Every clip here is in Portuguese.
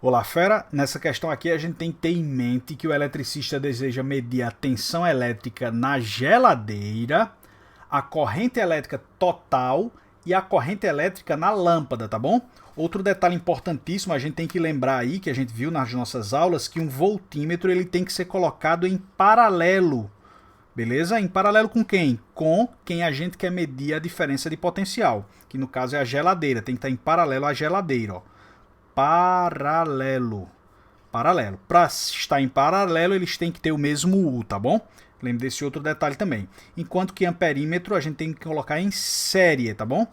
Olá, fera! Nessa questão aqui a gente tem que ter em mente que o eletricista deseja medir a tensão elétrica na geladeira, a corrente elétrica total e a corrente elétrica na lâmpada, tá bom? Outro detalhe importantíssimo, a gente tem que lembrar aí, que a gente viu nas nossas aulas, que um voltímetro ele tem que ser colocado em paralelo, beleza? Em paralelo com quem? Com quem a gente quer medir a diferença de potencial, que no caso é a geladeira, tem que estar em paralelo à geladeira, ó. Paralelo. Paralelo. Para estar em paralelo, eles têm que ter o mesmo U, tá bom? Lembre desse outro detalhe também. Enquanto que amperímetro a gente tem que colocar em série, tá bom?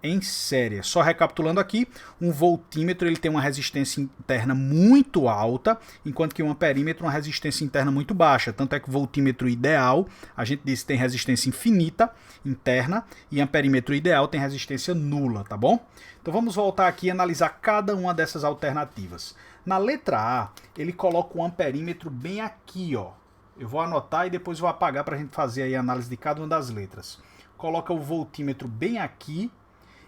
Em série. Só recapitulando aqui, um voltímetro ele tem uma resistência interna muito alta, enquanto que um amperímetro uma resistência interna muito baixa. Tanto é que o voltímetro ideal, a gente disse que tem resistência infinita interna, e amperímetro ideal tem resistência nula, tá bom? Então vamos voltar aqui e analisar cada uma dessas alternativas. Na letra A, ele coloca o amperímetro bem aqui, ó. Eu vou anotar e depois vou apagar para a gente fazer aí a análise de cada uma das letras. Coloca o voltímetro bem aqui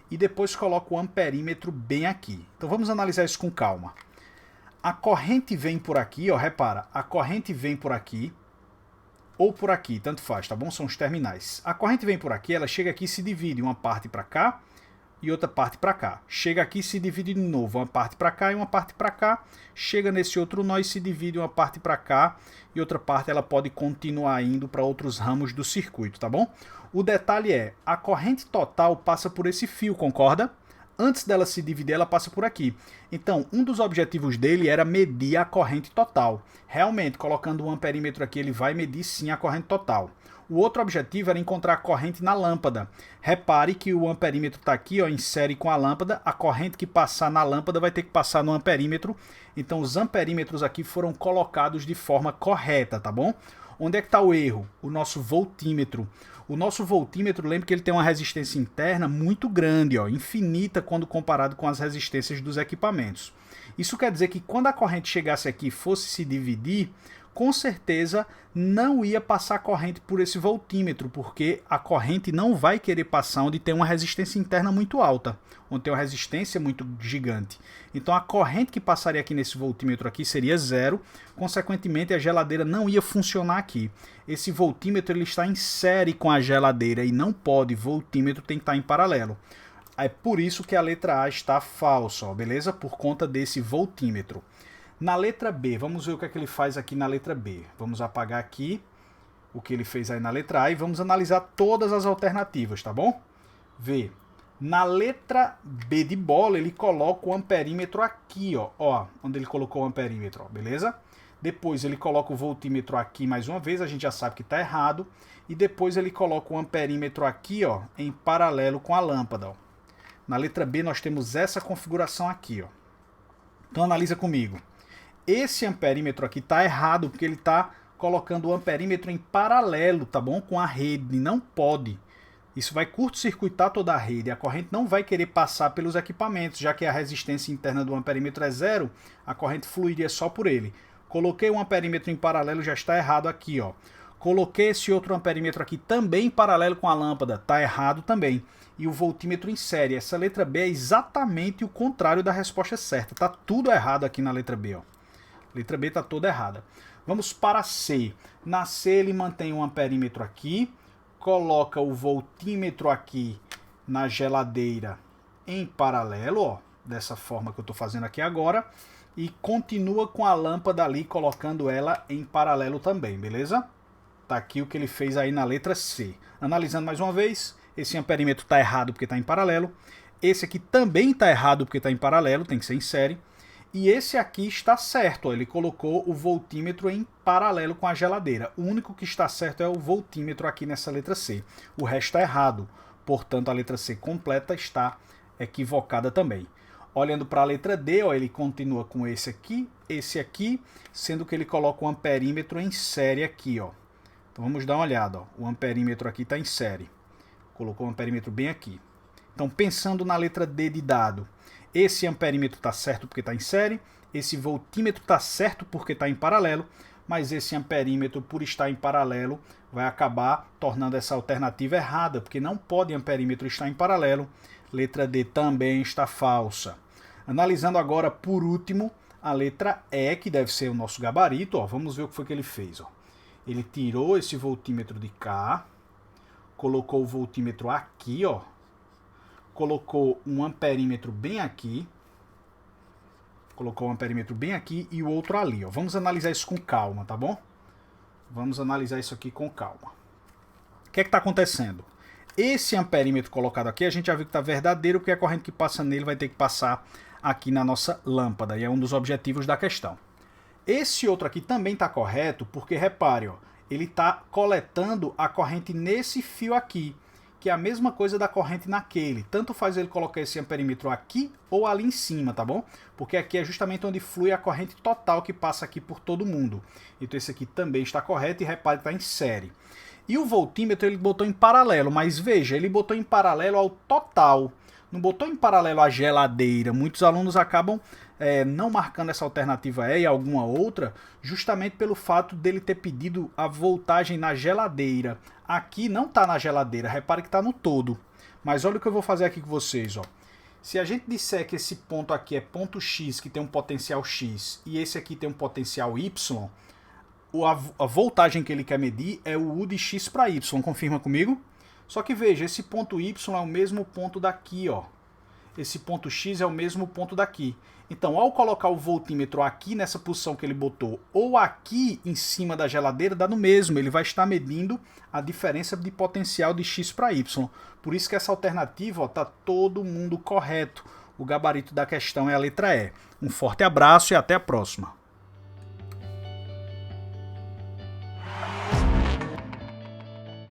e depois coloca o amperímetro bem aqui. Então vamos analisar isso com calma. A corrente vem por aqui, ó, repara, a corrente vem por aqui ou por aqui, tanto faz, tá bom? São os terminais. A corrente vem por aqui, ela chega aqui e se divide, uma parte para cá e outra parte para cá. Chega aqui e se divide de novo, uma parte para cá e uma parte para cá. Chega nesse outro nó e se divide uma parte para cá e outra parte ela pode continuar indo para outros ramos do circuito, tá bom? O detalhe é, a corrente total passa por esse fio, concorda? Antes dela se dividir, ela passa por aqui. Então, um dos objetivos dele era medir a corrente total. Realmente, colocando um amperímetro aqui, ele vai medir sim a corrente total. O outro objetivo era encontrar a corrente na lâmpada. Repare que o amperímetro está aqui, ó, em série com a lâmpada. A corrente que passar na lâmpada vai ter que passar no amperímetro. Então, os amperímetros aqui foram colocados de forma correta, tá bom? Onde é que está o erro? O nosso voltímetro. O nosso voltímetro, lembre que ele tem uma resistência interna muito grande, ó, infinita quando comparado com as resistências dos equipamentos. Isso quer dizer que quando a corrente chegasse aqui e fosse se dividir, com certeza não ia passar a corrente por esse voltímetro, porque a corrente não vai querer passar onde tem uma resistência interna muito alta, onde tem uma resistência muito gigante. Então a corrente que passaria aqui nesse voltímetro aqui seria zero, consequentemente a geladeira não ia funcionar aqui. Esse voltímetro ele está em série com a geladeira e não pode, voltímetro tem que estar em paralelo. É por isso que a letra A está falsa, ó, beleza? Por conta desse voltímetro. Na letra B, vamos ver o que é que ele faz aqui na letra B. Vamos apagar aqui o que ele fez aí na letra A e vamos analisar todas as alternativas, tá bom? Vê, na letra B de bola, ele coloca o amperímetro aqui, ó, onde ele colocou o amperímetro, ó, beleza? Depois ele coloca o voltímetro aqui mais uma vez, a gente já sabe que está errado. E depois ele coloca o amperímetro aqui, ó, em paralelo com a lâmpada, ó. Na letra B nós temos essa configuração aqui, ó. Então analisa comigo. Esse amperímetro aqui está errado, porque ele está colocando o amperímetro em paralelo, tá bom? Com a rede, não pode. Isso vai curto-circuitar toda a rede, a corrente não vai querer passar pelos equipamentos, já que a resistência interna do amperímetro é zero, a corrente fluiria só por ele. Coloquei um amperímetro em paralelo, já está errado aqui, ó. Coloquei esse outro amperímetro aqui também em paralelo com a lâmpada, está errado também. E o voltímetro em série, essa letra B é exatamente o contrário da resposta certa, tá tudo errado aqui na letra B, ó. Letra B está toda errada. Vamos para C. Na C ele mantém um amperímetro aqui, coloca o voltímetro aqui na geladeira em paralelo, ó, dessa forma que eu estou fazendo aqui agora, e continua com a lâmpada ali, colocando ela em paralelo também, beleza? Tá aqui o que ele fez aí na letra C. Analisando mais uma vez, esse amperímetro está errado porque está em paralelo, esse aqui também está errado porque está em paralelo, tem que ser em série. E esse aqui está certo, ó, ele colocou o voltímetro em paralelo com a geladeira. O único que está certo é o voltímetro aqui nessa letra C. O resto está errado, portanto a letra C completa está equivocada também. Olhando para a letra D, ó, ele continua com esse aqui, sendo que ele coloca o amperímetro em série aqui, ó. Então vamos dar uma olhada, ó. O amperímetro aqui está em série. Colocou o amperímetro bem aqui. Então pensando na letra D de dado, esse amperímetro está certo porque está em série, esse voltímetro está certo porque está em paralelo, mas esse amperímetro, por estar em paralelo, vai acabar tornando essa alternativa errada, porque não pode amperímetro estar em paralelo. Letra D também está falsa. Analisando agora, por último, a letra E, que deve ser o nosso gabarito. Ó, vamos ver o que foi que ele fez. Ó. Ele tirou esse voltímetro de cá, colocou o voltímetro aqui, ó, colocou um amperímetro bem aqui, colocou um amperímetro bem aqui e o outro ali. Ó. Vamos analisar isso com calma, tá bom? Vamos analisar isso aqui com calma. O que é que está acontecendo? Esse amperímetro colocado aqui, a gente já viu que está verdadeiro, porque a corrente que passa nele vai ter que passar aqui na nossa lâmpada, e é um dos objetivos da questão. Esse outro aqui também está correto, porque repare, ó, ele está coletando a corrente nesse fio aqui, que é a mesma coisa da corrente naquele. Tanto faz ele colocar esse amperímetro aqui ou ali em cima, tá bom? Porque aqui é justamente onde flui a corrente total que passa aqui por todo mundo. Então esse aqui também está correto e repare que está em série. E o voltímetro ele botou em paralelo, mas veja, ele botou em paralelo ao total. Não botou em paralelo à geladeira. Muitos alunos acabam não marcando essa alternativa E e alguma outra, justamente pelo fato dele ter pedido a voltagem na geladeira. Aqui não está na geladeira, repare que está no todo. Mas olha o que eu vou fazer aqui com vocês. Ó. Se a gente disser que esse ponto aqui é ponto X, que tem um potencial X, e esse aqui tem um potencial Y, a voltagem que ele quer medir é o U de X para Y. Confirma comigo? Só que veja, esse ponto Y é o mesmo ponto daqui, ó. Esse ponto X é o mesmo ponto daqui. Então, ao colocar o voltímetro aqui nessa posição que ele botou, ou aqui em cima da geladeira, dá no mesmo. Ele vai estar medindo a diferença de potencial de X para Y. Por isso que essa alternativa está todo mundo correto. O gabarito da questão é a letra E. Um forte abraço e até a próxima.